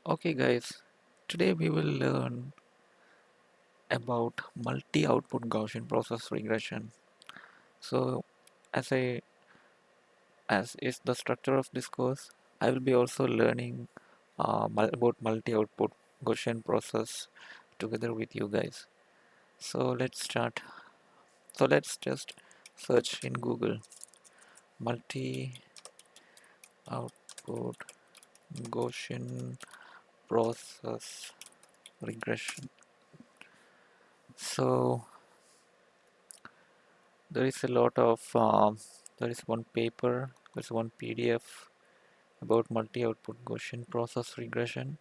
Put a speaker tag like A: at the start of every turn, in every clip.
A: Okay, guys, today we will learn about multi-output Gaussian process regression. So, as I as is the structure of this course, I will be also learning about multi-output Gaussian process together with you guys. So let's start. So let's just search in Google multi-output Gaussian process regression. So there is a lot of there is one paper, there's one PDF about multi-output Gaussian process regression,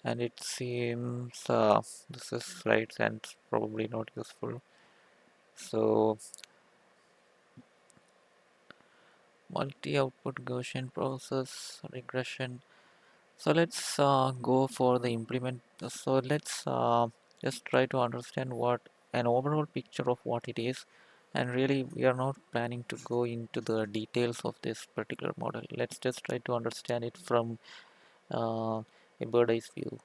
A: and it seems this is right and probably not useful. So multi-output Gaussian process regression. So let's go for the implement. So let's just try to understand what an overall picture of what it is. And really, we are not planning to go into the details of this particular model. Let's just try to understand it from a bird eye view.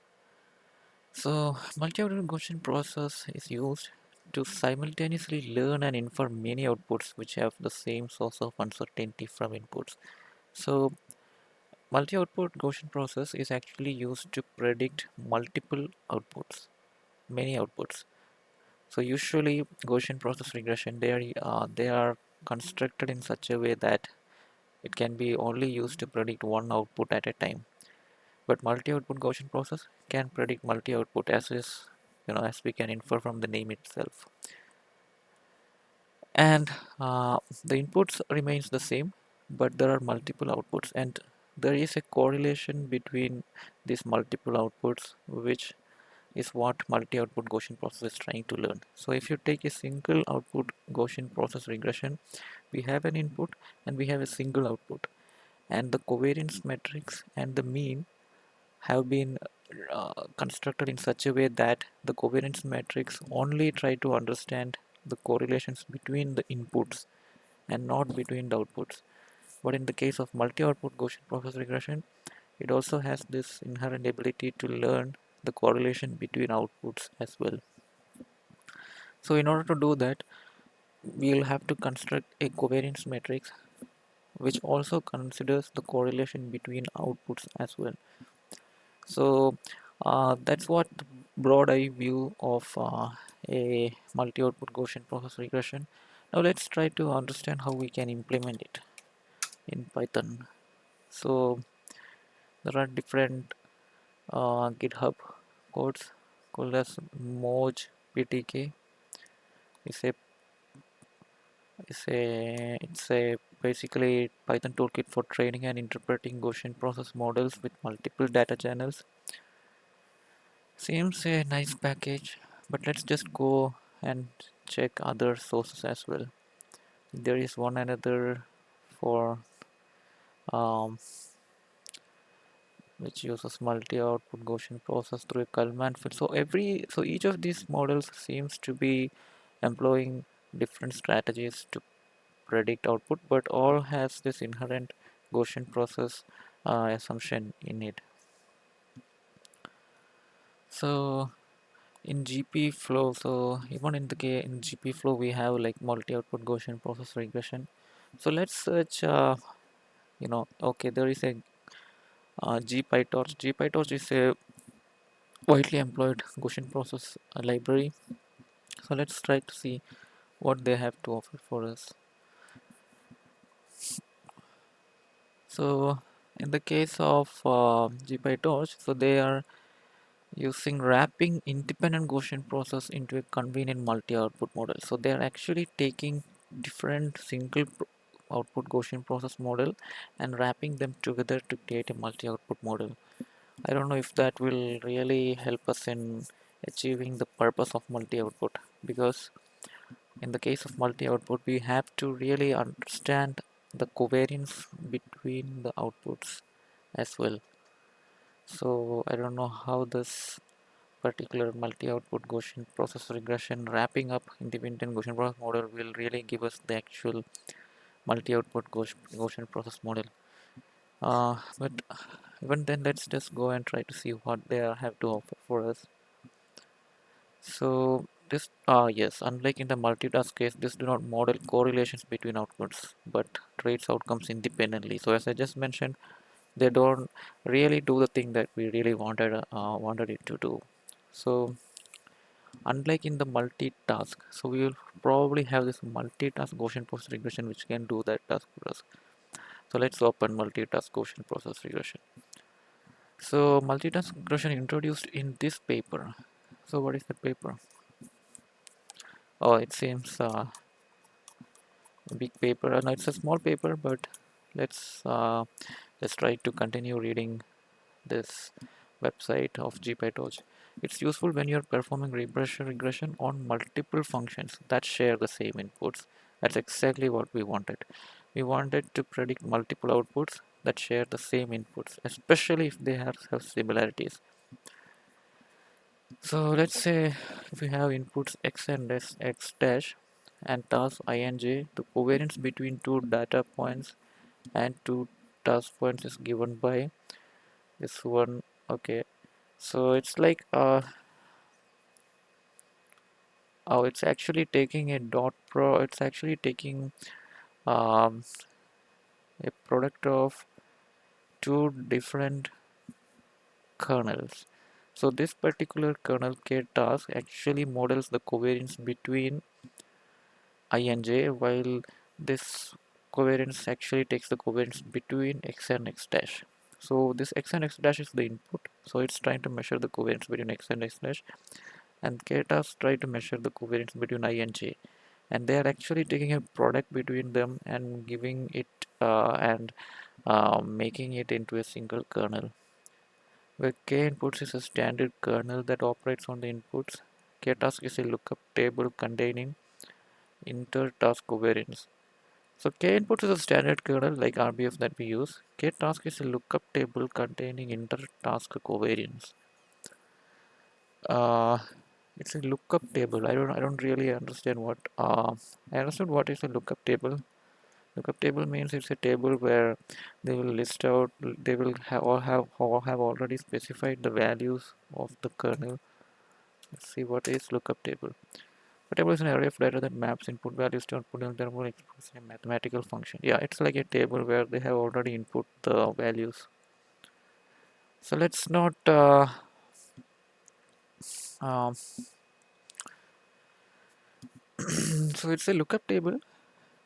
A: So, multi-output Gaussian process is used to simultaneously learn and infer many outputs which have the same source of uncertainty from inputs. So, multi-output Gaussian process is actually used to predict multiple outputs, many outputs. So usually Gaussian process regression they are constructed in such a way that it can be only used to predict one output at a time. But multi-output Gaussian process can predict multi-output as we can infer from the name itself. And the inputs remains the same, but there are multiple outputs, and there is a correlation between these multiple outputs, which is what multi-output Gaussian process is trying to learn. So if you take a single output Gaussian process regression, we have an input and we have a single output, and the covariance matrix and the mean have been constructed in such a way that the covariance matrix only try to understand the correlations between the inputs and not between the outputs. But in the case of multi-output Gaussian process regression, it also has this inherent ability to learn the correlation between outputs as well. So in order to do that, we'll have to construct a covariance matrix which also considers the correlation between outputs as well. So that's what the broad eye view of a multi-output Gaussian process regression. Now let's try to understand how we can implement it in Python. So there are different GitHub codes called as Moj PTK. It's a it's a basically Python toolkit for training and interpreting Gaussian process models with multiple data channels. Seems a nice package, but let's just go and check other sources as well. There is one another for um, which uses multi-output Gaussian process through a Kalman fit. So each of these models seems to be employing different strategies to predict output, but all has this inherent Gaussian process assumption in it. So in GP flow, so even in GP flow we have like multi-output Gaussian process regression. So let's search. Okay, there is a GPyTorch. GPyTorch is a widely employed Gaussian process library. So let's try to see what they have to offer for us. So in the case of GPyTorch, so they are using wrapping independent Gaussian process into a convenient multi-output model. So they are actually taking different output Gaussian process model and wrapping them together to create a multi-output model. I don't know if that will really help us in achieving the purpose of multi-output, because in the case of multi-output we have to really understand the covariance between the outputs as well. So I don't know how this particular multi-output Gaussian process regression wrapping up independent Gaussian process model will really give us the actual multi-output Gaussian process model. But even then, let's just go and try to see what they have to offer for us. So this, yes, unlike in the multitask case, this do not model correlations between outputs, but traits outcomes independently. So as I just mentioned, they don't really do the thing that we really wanted it to do. So unlike in the multitask, so we will probably have this multitask Gaussian process regression which can do that task for us. So let's open multitask Gaussian process regression. So multitask regression introduced in this paper. So what is the paper? Oh, it seems a big paper. No, it's a small paper, but let's try to continue reading this website of GPyTorch. It's useful when you're performing regression on multiple functions that share the same inputs. That's exactly what we wanted. We wanted to predict multiple outputs that share the same inputs, especially if they have similarities. So let's say if we have inputs x and x dash and task I and j, the covariance between two data points and two task points is given by this one. Okay, so it's like oh, it's actually taking a it's actually taking um, a product of two different kernels. So this particular kernel k task actually models the covariance between I and j, while this covariance actually takes the covariance between x and x dash. So this x and x dash is the input, so it's trying to measure the covariance between x and x dash, and k task try to measure the covariance between I and j, and they are actually taking a product between them and giving it and making it into a single kernel, where k inputs is a standard kernel that operates on the inputs. K task is a lookup table containing inter-task covariance. So k inputs is a standard kernel like RBF that we use. K task is a lookup table containing inter-task covariance. Uh, it's a lookup table. I don't really understand what I understood what is a lookup table. Lookup table means it's a table where they will list out, they will have already specified the values of the kernel. Let's see what is lookup table. A table is an array of data that maps input values to output and therefore expresses a mathematical function. Yeah, it's like a table where they have already input the values. So let's not um, so it's a lookup table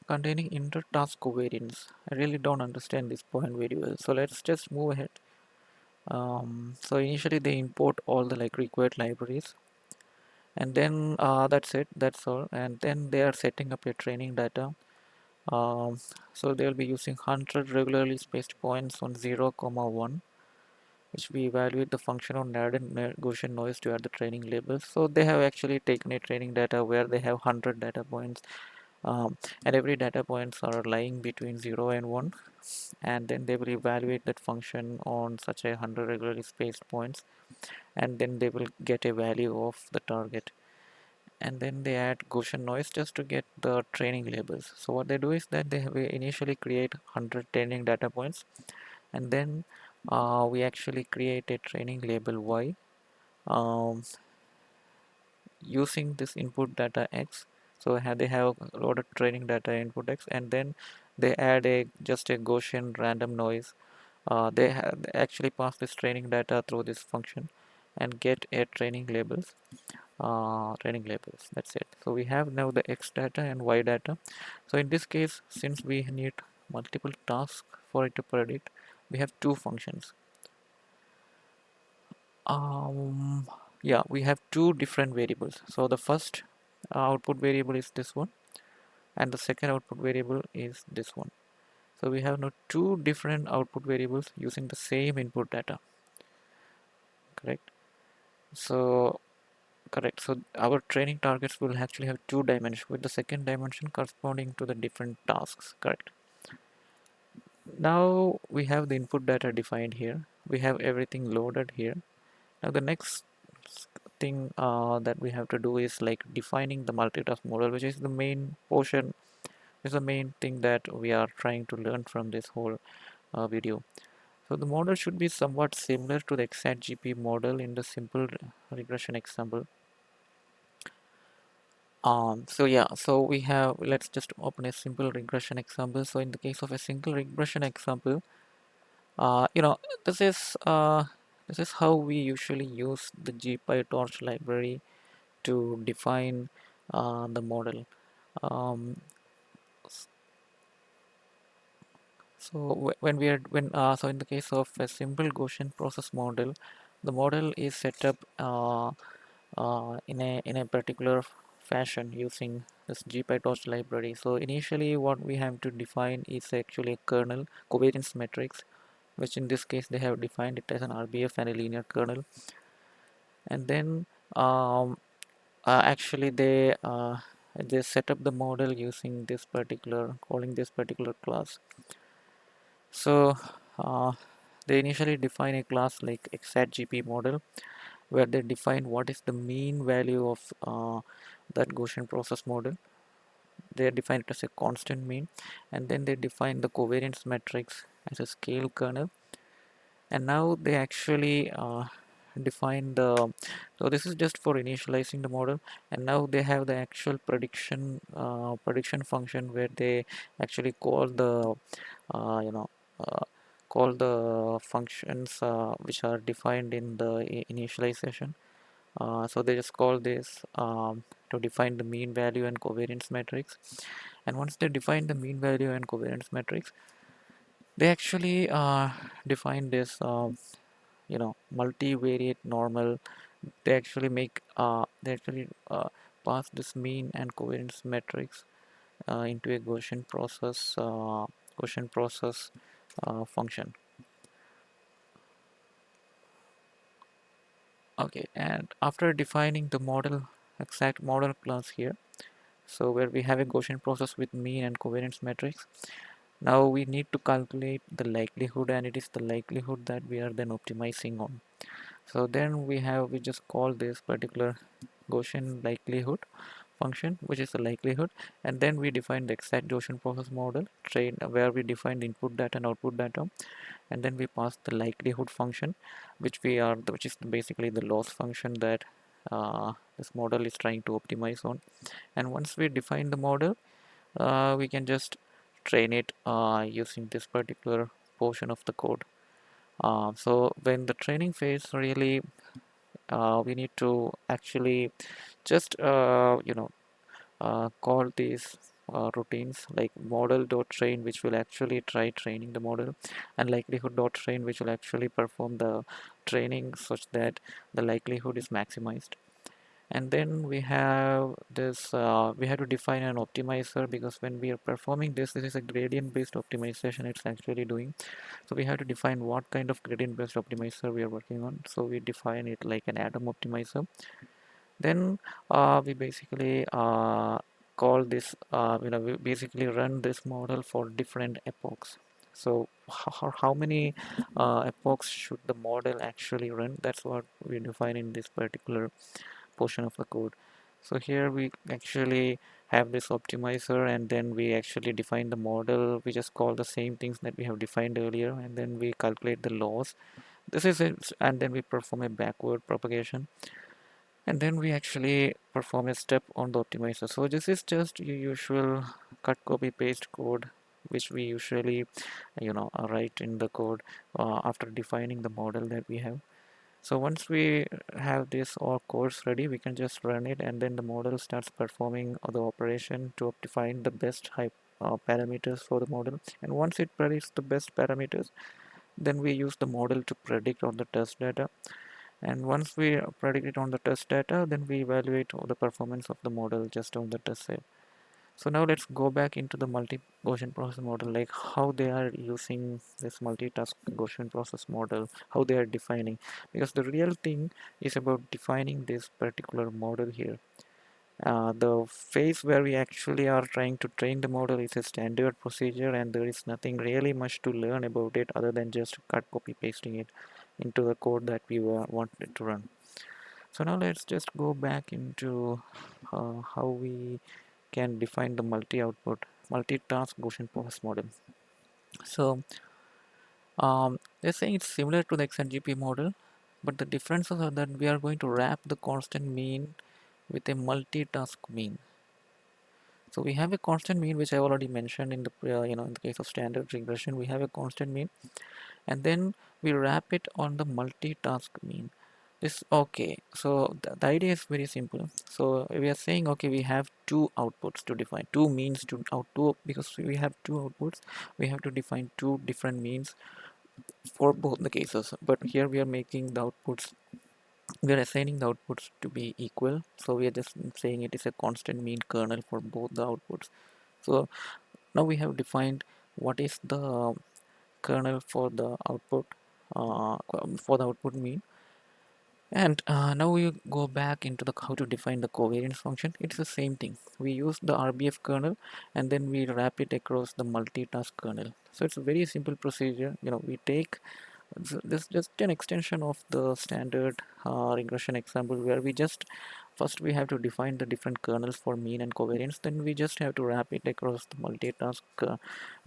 A: containing inter-task covariance. I really don't understand this point very well. So let's just move ahead. So initially they import all the like required libraries, and then that's it, that's all, and then they are setting up a training data. um, so they'll be using 100 regularly spaced points on 0, 1, which we evaluate the function on Gaussian noise to add the training labels. So they have actually taken a training data where they have 100 data points, and every data points are lying between 0 and 1, and then they will evaluate that function on such a 100 regularly spaced points, and then they will get a value of the target, and then they add Gaussian noise just to get the training labels. So what they do is that they initially create 100 training data points, and then we actually create a training label y um, using this input data x. So they have a lot of training data input x, and then they add a just a Gaussian random noise. They actually pass this training data through this function and get a training labels. That's it. So we have now the x data and y data. So in this case, since we need multiple tasks for it to predict, we have two functions. um yeah, we have two different variables. So the first output variable is this one, and the second output variable is this one. So we have now two different output variables using the same input data. Correct. So correct. So our training targets will actually have two dimensions, with the second dimension corresponding to the different tasks. Correct. Now we have the input data defined here. We have everything loaded here. Now the next thing that we have to do is like defining the multitask model, which is the main portion, is the main thing that we are trying to learn from this whole video. So the model should be somewhat similar to the exact GP model in the simple regression example. So yeah, so we have, let's just open a simple regression example. So in the case of a single regression example, you know, this is uh, this is how we usually use the GPyTorch library to define the model. Um, when we are when so in the case of a simple Gaussian process model, the model is set up in a particular fashion using this GPyTorch library. So initially, what we have to define is actually a kernel covariance matrix, which in this case they have defined it as an RBF and a linear kernel. And then actually they set up the model using this particular calling this particular class. So uh, they initially define a class like exactGP model, where they define what is the mean value of that Gaussian process model. They define it as a constant mean, and then they define the covariance matrix as a scale kernel. And now they actually define the, so this is just for initializing the model, and now they have the actual prediction function where they actually call the uh, you know uh, call the functions which are defined in the initialization. So they just call this to define the mean value and covariance matrix. And once they define the mean value and covariance matrix, they actually define this multivariate normal. They actually pass this mean and covariance matrix into a Gaussian process function. Okay, and after defining the exact model class here, so where we have a Gaussian process with mean and covariance matrix, now we need to calculate the likelihood, and it is the likelihood that we are then optimizing on. So then we just call this particular Gaussian likelihood function, which is the likelihood, and then we define the exact Gaussian process model train where we define the input data and output data, and then we pass the likelihood function, which is basically the loss function that this model is trying to optimize on. And once we define the model, we can just train it using this particular portion of the code. So when the training phase really we need to actually just call these routines like model.train, which will actually try training the model, and likelihood.train, which will actually perform the training such that the likelihood is maximized. And then we have to define an optimizer, because when we are performing this is a gradient based optimization it's actually doing. So we have to define what kind of gradient based optimizer we are working on. So we define it like an atom optimizer. Then we basically call this we basically run this model for different epochs. So how many epochs should the model actually run? That's what we define in this particular portion of the code. So here we actually have this optimizer, and then we actually define the model. We just call the same things that we have defined earlier, and then we calculate the loss. This is it, and then we perform a backward propagation, and then we actually perform a step on the optimizer. So this is just your usual cut copy paste code which we usually write in the code after defining the model that we have. So once we have this all codes ready, we can just run it, and then the model starts performing the operation to define the best parameters for the model. And once it predicts the best parameters, then we use the model to predict on the test data. And once we predict it on the test data, then we evaluate the performance of the model just on the test set. So now let's go back into the multi-Gaussian process model, like how they are using this multitask Gaussian process model, how they are defining. Because the real thing is about defining this particular model here. The phase where we actually are trying to train the model is a standard procedure, and there is nothing really much to learn about it other than just cut copy pasting it into the code that we wanted to run. So now let's just go back into how we can define the multi-output multitask Gaussian process model. So They're saying it's similar to the XNGP model, but the differences are that we are going to wrap the constant mean with a multitask mean. So we have a constant mean, which I already mentioned in the in the case of standard regression, we have a constant mean, and then we wrap it on the multitask mean. This okay. So the idea is very simple. So we are saying okay, we have two outputs to define, two means to out two because we have two outputs. We have to define two different means for both the cases. But here we are making the outputs. We are assigning the outputs to be equal. So we are just saying it is a constant mean kernel for both the outputs. So now we have defined what is the kernel for the output mean, and now we go back into the how to define the covariance function. It's the same thing. We use the RBF kernel and then we wrap it across the multitask kernel. So it's a very simple procedure. We take this just an extension of the standard regression example where we just first we have to define the different kernels for mean and covariance, then we just have to wrap it across the multitask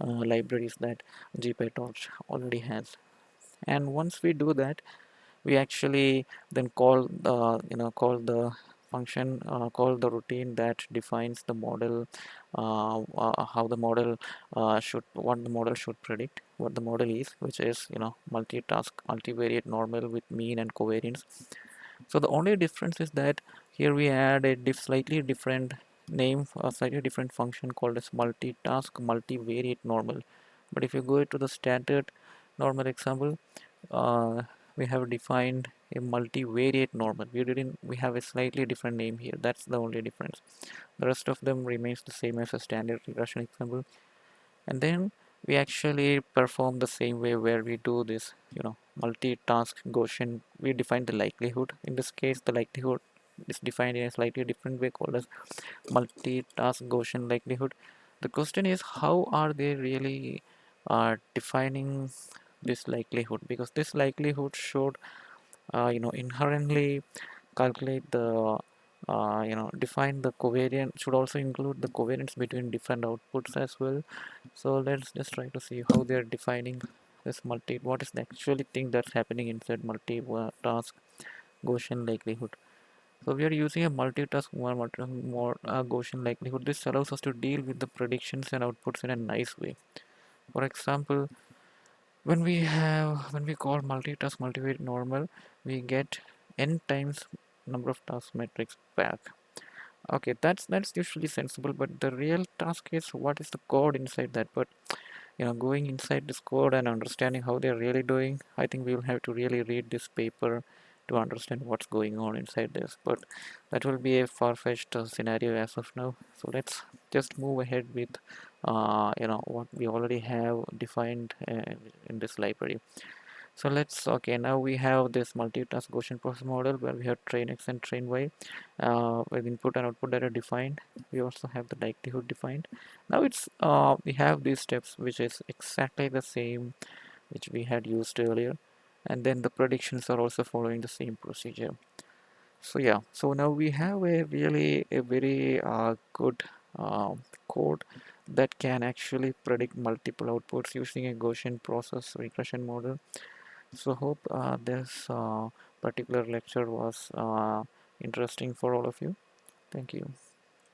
A: libraries that gpytorch already has. And once we do that, we actually then call the function, call the routine that defines the model, how the model should what the model should predict, what the model is, which is multitask multivariate normal with mean and covariance. So the only difference is that here we add a slightly different name, a slightly different function called as multitask multivariate normal. But if you go to the standard normal example, uh, we have defined a multivariate normal. We have a slightly different name here. That's the only difference. The rest of them remains the same as a standard regression example. And then we actually perform the same way where we do this, multitask Gaussian. We define the likelihood. In this case, the likelihood is defined in a slightly different way called as multitask Gaussian likelihood. The question is, how are they really defining this likelihood? Because this likelihood should, inherently calculate the, define the covariance, should also include the covariance between different outputs as well. So let's just try to see how they're defining this what is the actually thing that's happening inside multi-task Gaussian likelihood. So we are using a multitask more Gaussian likelihood. This allows us to deal with the predictions and outputs in a nice way. For example, when we call multitask multivariate normal, we get n times number of task metrics back. Okay, that's usually sensible, but the real task is what is the code inside that. But going inside this code and understanding how they're really doing, I think we will have to really read this paper to understand what's going on inside this. But that will be a far-fetched scenario as of now. So let's just move ahead with what we already have defined in this library. So okay, now we have this multitask Gaussian process model where we have train X and train Y with input and output data defined. We also have the likelihood defined. Now we have these steps which is exactly the same which we had used earlier, and then the predictions are also following the same procedure. So yeah, so now we have a very good code that can actually predict multiple outputs using a Gaussian process regression model. So hope this particular lecture was interesting for all of you. Thank you.